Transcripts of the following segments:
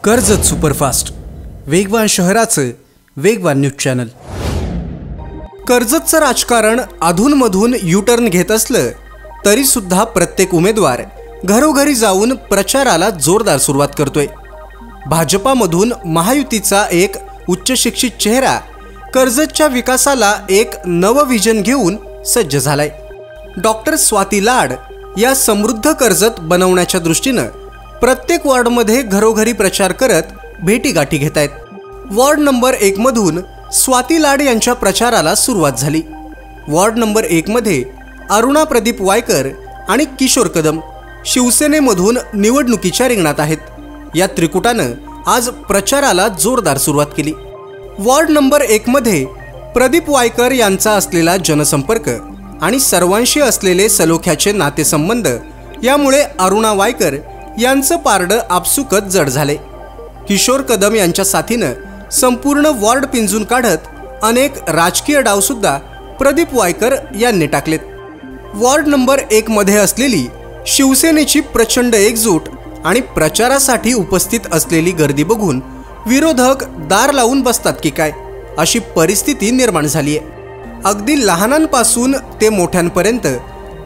Karjat superfast, वेगवान शहराचं वेगवान न्यूज चॅनल। कर्जतचं राजकारण अधूनमधून यूटर्न घेत असलं तरी सुद्धा प्रत्येक उमेदवार घरोघरी जाऊन प्रचाराला जोरदार सुरुवात करतोय। भाजपामधून महायुतीचा एक उच्च शिक्षित चेहरा कर्जतच्या विकासाला एक नवं विजन घेऊन सज्ज झालाय। डॉक्टर स्वाती लाड या समृद्ध कर्जत बनवण्याच्या दृष्टीनं प्रत्येक वॉर्डमध्ये घरोघरी प्रचार करत भेटीगाठी घेत आहेत। वॉर्ड नंबर 1 मधून स्वाती लाड यांच्या प्रचाराला सुरुवात झाली। वॉर्ड नंबर 1 मध्ये अरुणा प्रदीप वायकर आणि किशोर कदम शिवसेनेमधून निवडणुकीच्या रिंगणात आहेत। या त्रिकुटानं आज प्रचाराला जोरदार सुरुवात केली। वॉर्ड नंबर 1 मध्ये प्रदीप वायकर यांचा असलेला जनसंपर्क आणि सर्वांशी असलेले सलोख्याचे नातेसंबंध यामुळे अरुणा वायकर यांचं पारडं आपसुकच जड झाले। किशोर कदम यांच्या साथीनं संपूर्ण वॉर्ड पिंजून काढत अनेक राजकीय डाव सुद्धा प्रदीप वायकर यांनी टाकलेत। वॉर्ड नंबर 1 मध्ये असलेली शिवसेनेची प्रचंड एकजूट आणि प्रचारासाठी उपस्थित असलेली गर्दी बघून विरोधक दार लावून बसतात की काय अशी परिस्थिती निर्माण झाली आहे। अगदी लहानांपासून ते मोठ्यांपर्यंत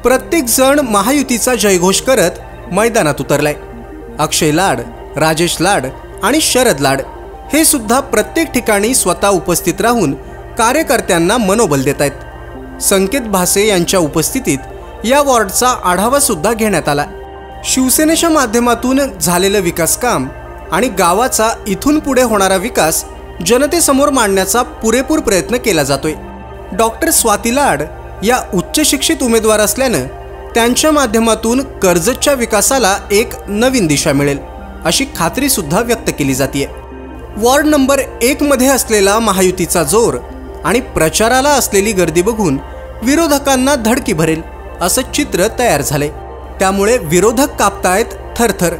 प्रत्येक जण महायुतीचा जयघोष करत मैदानात उतरलाय। अक्षय लाड, राजेश लाड आणि शरद लाड हे सुद्धा प्रत्येक ठिकाणी स्वतः उपस्थित राहून कार्यकर्त्यांना मनोबल देत आहेत। संकेत भासे यांच्या उपस्थितीत या वॉर्डचा आढावा सुद्धा घेण्यात आला। शिवसेनेच्या माध्यमातून झालेलं विकास काम आणि गावाचा इथून पुढे होणारा विकास जनतेसमोर मांडण्याचा पुरेपूर प्रयत्न केला जातोय। डॉक्टर स्वाती लाड या उच्च शिक्षित उमेदवार असल्यानं त्यांच्या माध्यमातून कर्जतच्या विकासाला एक नवीन दिशा मिळेल अशी खात्री सुद्धा व्यक्त केली जाते। वॉर्ड नंबर 1 मध्ये असलेला महायुतीचा जोर आणि प्रचाराला असलेली गर्दी बघून विरोधकांना धडकी भरेल असं चित्र तयार झाले। त्यामुळे विरोधक कापतायत थरथर।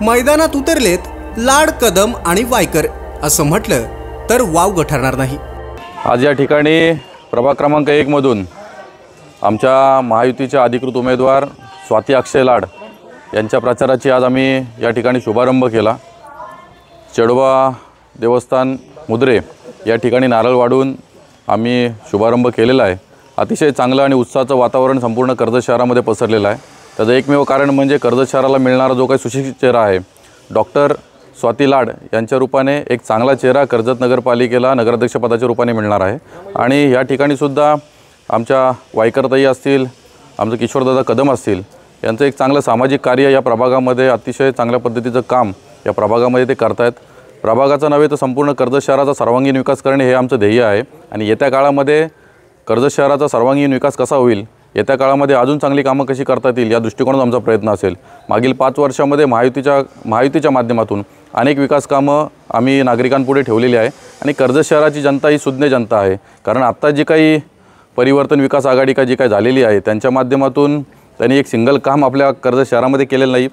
मैदानात उतरलेत लाड, कदम आणि वायकर असं म्हटलं तर वावगं ठरणार नाही। आज या ठिकाणी प्रभाग क्रमांक 1 मधून आमच्या महायुतीच्या अधिकृत उमेदवार स्वाती अक्षय लाड यांच्या प्रचाराची आज आम्ही या ठिकाणी शुभारंभ केला। चेडोबा देवस्थान मुद्रे या ठिकाणी नारळ वाढून आम्ही शुभारंभ केलेला आहे। अतिशय चांगलं आणि उत्साहाचं वातावरण संपूर्ण कर्जत शहरामध्ये पसरलेलं आहे। त्याचं एकमेव कारण म्हणजे कर्जत शहराला मिळणारा जो काही सुशिक्षित चेहरा आहे डॉक्टर स्वाती लाड यांच्या रूपाने एक चांगला चेहरा कर्जत नगरपालिकेला नगराध्यक्षपदाच्या रूपाने मिळणार आहे। आणि या ठिकाणी सुद्धा आमच्या वायकरताई असतील, आमचं किशोरदादा कदम असतील यांचं एक चांगलं सामाजिक कार्य या प्रभागामध्ये अतिशय चांगल्या पद्धतीचं काम या प्रभागामध्ये ते करतायत। प्रभागाचा नव्हे तर संपूर्ण कर्जत शहराचा सर्वांगीण विकास करणे हे आमचं ध्येय आहे। आणि येत्या काळामध्ये कर्जत शहराचा सर्वांगीण विकास कसा होईल, येत्या काळामध्ये अजून चांगली कामं कशी करता येतील या दृष्टिकोनातून आमचा प्रयत्न असेल। मागील 5 वर्षामध्ये महायुतीच्या माध्यमातून अनेक विकास कामं आम्ही नागरिकांपुढे ठेवलेली आहे। आणि कर्जत शहराची जनता ही सुज्ञ जनता आहे, कारण आत्ता जी काही परिवर्तन विकास आघाडी जी काही झालेली आहे त्यांच्या माध्यमातून त्यांनी एक सिंगल काम आपल्या कर्जत शहरामध्ये केलेलं नाही,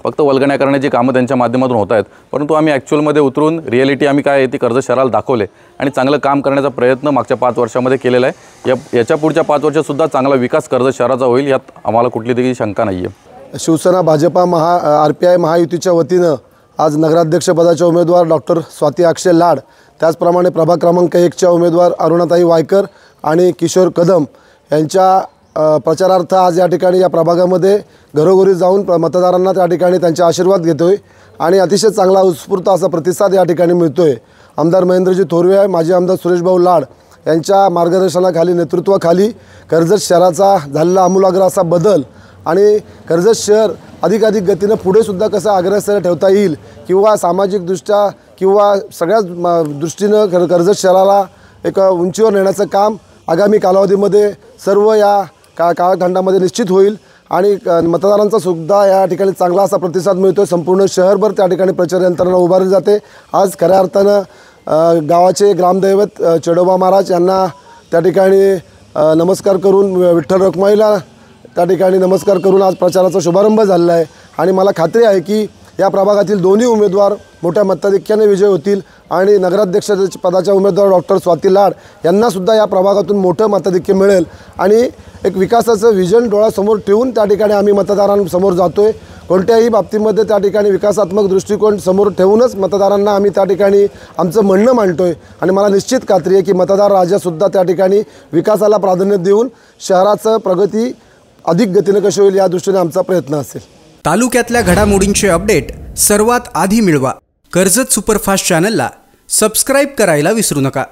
फक्त वल्गण्या करण्याची कामं त्यांच्या माध्यमातून होत आहेत। परंतु आम्ही ॲक्च्युअलमध्ये उतरून रिॲलिटी आम्ही काय आहे ती कर्जत शहराला दाखवले आणि चांगलं काम करण्याचा प्रयत्न मागच्या 5 वर्षामध्ये केलेला आहे। याच्या पुढच्या 5 वर्षातसुद्धा चांगला विकास कर्जत शहराचा होईल यात आम्हाला कुठली तरी शंका नाही आहे। शिवसेना भाजपा RPI महायुतीच्या वतीनं आज नगराध्यक्षपदाचे उमेदवार डॉक्टर स्वाती अक्षय लाड, त्याचप्रमाणे प्रभाग क्रमांक 1च्या उमेदवार अरुणाताई वायकर आणि किशोर कदम यांच्या प्रचारार्थ आज या ठिकाणी या प्रभागामध्ये घरोघरी जाऊन मतदारांना त्या ठिकाणी त्यांचे आशीर्वाद घेतोय आणि अतिशय चांगला उत्स्फूर्त असा प्रतिसाद या ठिकाणी मिळतोय। आमदार महेंद्रजी थोरवे, माजी आमदार सुरेशभाऊ लाड यांच्या मार्गदर्शनाखाली, नेतृत्वाखाली कर्जत शहराचा झालेला आमूलाग्र असा बदल आणि कर्जत शहर अधिकाधिक गतीनं पुढे सुद्धा कसं अग्रेसर ठेवता येईल किंवा सामाजिकदृष्ट्या किंवा सगळ्याच दृष्टीनं कर्जत शहराला एक उंचीवर नेण्याचं काम आगामी कालावधीमध्ये सर्व या काळखंडामध्ये निश्चित होईल। आणि मतदारांचा सुद्धा या ठिकाणी चांगला असा प्रतिसाद मिळतो। संपूर्ण शहरभर त्या ठिकाणी प्रचार यंत्रणा उभारली जाते। आज खऱ्या अर्थानं गावाचे ग्रामदैवत चेडोबा महाराज यांना त्या ठिकाणी नमस्कार करून, विठ्ठल रखुमाईला त्या ठिकाणी नमस्कार करून आज प्रचाराचा शुभारंभ झालेला आहे। आणि मला खात्री आहे की या प्रभागातील दोन्ही उमेदवार मोठ्या मताधिक्याने विजय होतील आणि नगराध्यक्ष पदाच्या उमेदवार डॉक्टर स्वाती लाड यांना सुद्धा या प्रभागातून मोठं मताधिक्य मिळेल आणि एक विकासाचं विजन डोळ्यासमोर ठेवून त्या ठिकाणी आम्ही मतदारांसमोर जातोय। कोणत्याही बाबतीमध्ये त्या ठिकाणी विकासात्मक दृष्टिकोन समोर ठेवूनच मतदारांना आम्ही त्या ठिकाणी आमचं म्हणणं मांडतोय आणि मला निश्चित खात्री आहे की मतदार राजासुद्धा त्या ठिकाणी विकासाला प्राधान्य देऊन शहराचं प्रगती अधिक गतीनं कशी होईल या दृष्टीने आमचा प्रयत्न असेल। तालुक्यातल्या घडामोडींचे अपडेट सर्वात आधी मिळवा। कर्जत सुपरफास्ट चॅनलला सबस्क्राईब करायला विसरू नका।